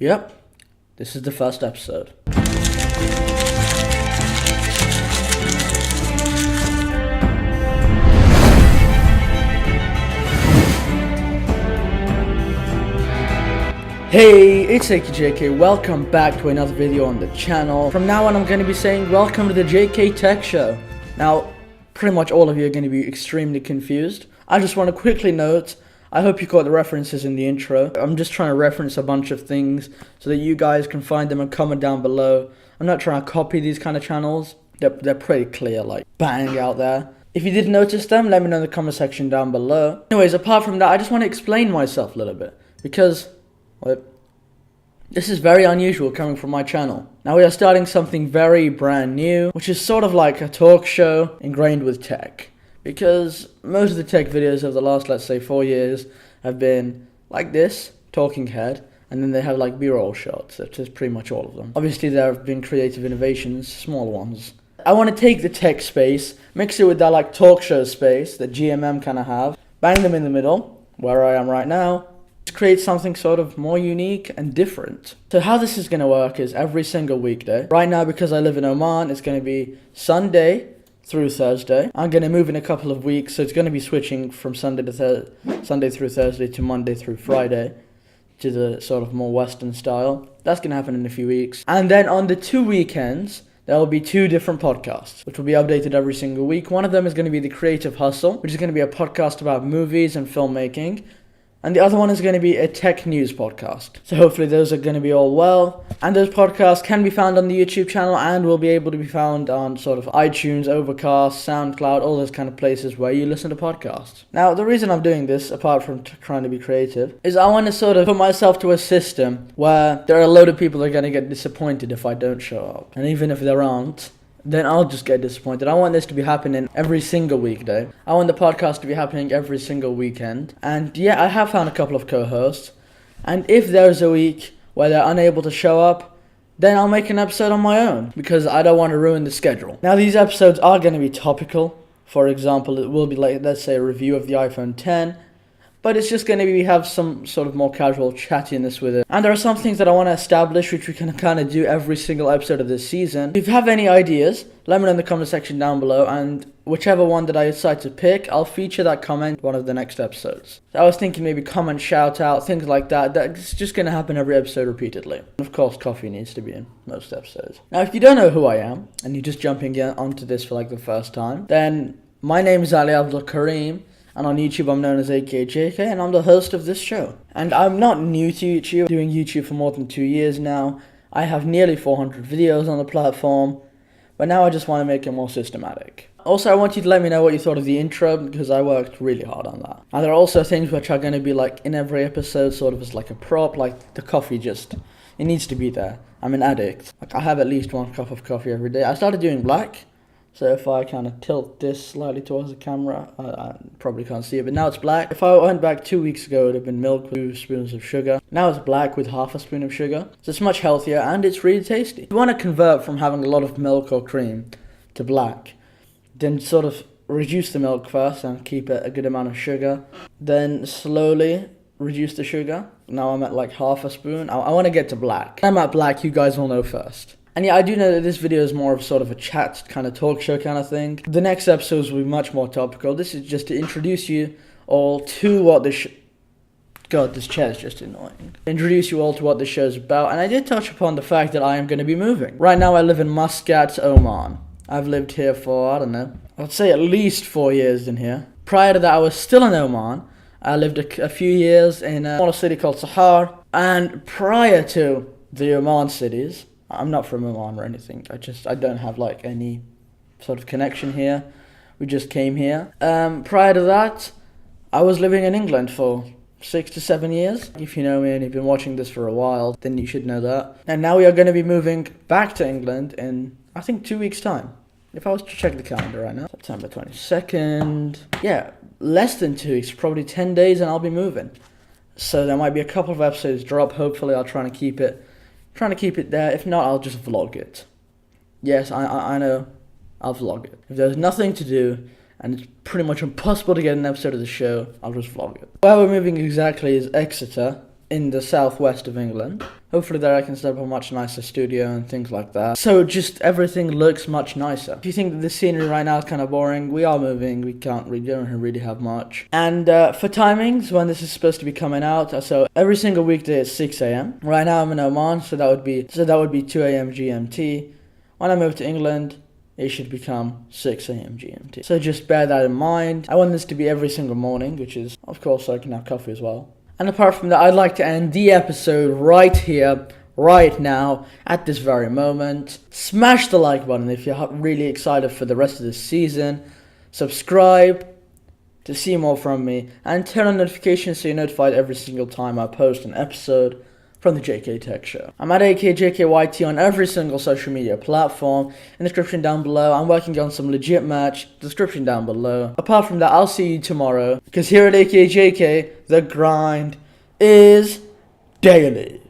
Yep, this is the first episode. Hey, it's JK. Welcome back to another video on the channel. From now on, I'm going to be saying welcome to the JK Tech Show. Now, pretty much all of you are going to be extremely confused. I just want to quickly note, I hope you caught the references in the intro. I'm just trying to reference a bunch of things so that you guys can find them and comment down below. I'm not trying to copy these kind of channels. They're pretty clear, like bang out there. If you did notice them, let me know in the comment section down below. Anyways, apart from that, I just want to explain myself a little bit because this is very unusual coming from my channel. Now we are starting something very brand new, which is sort of like a talk show ingrained with tech. Because most of the tech videos of the last, let's say, 4 years have been like this, talking head, and then they have like B-roll shots. That's just pretty much all of them. Obviously there have been creative innovations, small ones. I want to take the tech space, mix it with that like talk show space that GMM kind of have, bang them in the middle, where I am right now, to create something sort of more unique and different. So how this is going to work is every single weekday. Right now, because I live in Oman, it's going to be Sunday through Thursday. I'm going to move in a couple of weeks, so it's going to be switching from Sunday through Thursday to Monday through Friday to the sort of more Western style. That's going to happen in a few weeks. And then on the 2 weekends, there will be 2 different podcasts, which will be updated every single week. One of them is going to be The Creative Hustle, which is going to be a podcast about movies and filmmaking. And the other one is going to be a tech news podcast. So hopefully those are going to be all well. And those podcasts can be found on the YouTube channel and will be able to be found on sort of iTunes, Overcast, SoundCloud, all those kind of places where you listen to podcasts. Now, the reason I'm doing this, apart from trying to be creative, is I want to sort of put myself to a system where there are a load of people that are going to get disappointed if I don't show up. And even if there aren't, then I'll just get disappointed. I want this to be happening every single weekday. I want the podcast to be happening every single weekend. And yeah, I have found a couple of co-hosts. And if there's a week where they're unable to show up, then I'll make an episode on my own, because I don't want to ruin the schedule. Now, these episodes are going to be topical. For example, it will be like, let's say, a review of the iPhone 10. But it's just going to have some sort of more casual chattiness with it. And there are some things that I want to establish, which we can kind of do every single episode of this season. If you have any ideas, let me know in the comment section down below. And whichever one that I decide to pick, I'll feature that comment in one of the next episodes. So I was thinking maybe comment, shout out, things like that. That's just going to happen every episode repeatedly. And of course, coffee needs to be in most episodes. Now, if you don't know who I am, and you're just jumping onto this for like the first time, then my name is Ali Abdul Kareem. And on YouTube, I'm known as JK, and I'm the host of this show. And I'm not new to YouTube, doing YouTube for more than 2 years now. I have nearly 400 videos on the platform, but now I just want to make it more systematic. Also, I want you to let me know what you thought of the intro, because I worked really hard on that. And there are also things which are going to be like in every episode, sort of as like a prop, like the coffee it needs to be there. I'm an addict. Like I have at least 1 cup of coffee every day. I started doing black. So if I kind of tilt this slightly towards the camera, I probably can't see it, but now it's black. If I went back 2 weeks ago, it would have been milk with 2 spoons of sugar. Now it's black with half a spoon of sugar. So it's much healthier and it's really tasty. If you want to convert from having a lot of milk or cream to black, then sort of reduce the milk first and keep it a good amount of sugar. Then slowly reduce the sugar. Now I'm at like half a spoon. I want to get to black. When I'm at black, you guys will know first. And yeah, I do know that this video is more of sort of a chat kind of talk show kind of thing. The next episodes will be much more topical. This is just to introduce you all to what this God, this chair is just annoying. Introduce you all to what this show is about. And I did touch upon the fact that I am going to be moving. Right now I live in Muscat, Oman. I've lived here for, I don't know, I'd say at least 4 years in here. Prior to that, I was still in Oman. I lived a few years in a smaller city called Sahar. And prior to the Oman cities, I'm not from Oman or anything. I don't have like any sort of connection here. We just came here. Prior to that, I was living in England for 6 to 7 years. If you know me and you've been watching this for a while, then you should know that. And now we are going to be moving back to England in, I think, 2 weeks' time. If I was to check the calendar right now, September 22nd. Yeah, less than 2 weeks, probably 10 days and I'll be moving. So there might be a couple of episodes drop. Hopefully I'll try to keep it there. If not, I'll just vlog it. Yes, I know, I'll vlog it. If there's nothing to do and it's pretty much impossible to get an episode of the show, I'll just vlog it. Where we're moving exactly is Exeter in the southwest of England. Hopefully there I can set up a much nicer studio and things like that. So just everything looks much nicer. If you think that the scenery right now is kind of boring, we are moving. We don't really have much. And for timings, when this is supposed to be coming out, so every single weekday at 6 a.m. Right now I'm in Oman, so that would be 2 a.m. GMT. When I move to England, it should become 6 a.m. GMT. So just bear that in mind. I want this to be every single morning, which is, of course, so I can have coffee as well. And apart from that, I'd like to end the episode right here, right now, at this very moment. Smash the like button if you're really excited for the rest of this season. Subscribe to see more from me. And turn on notifications so you're notified every single time I post an episode from the JK Tech Show. I'm at AKJKYT on every single social media platform. In the description down below, I'm working on some legit merch. Description down below. Apart from that, I'll see you tomorrow. Because here at AKJK, the grind is daily.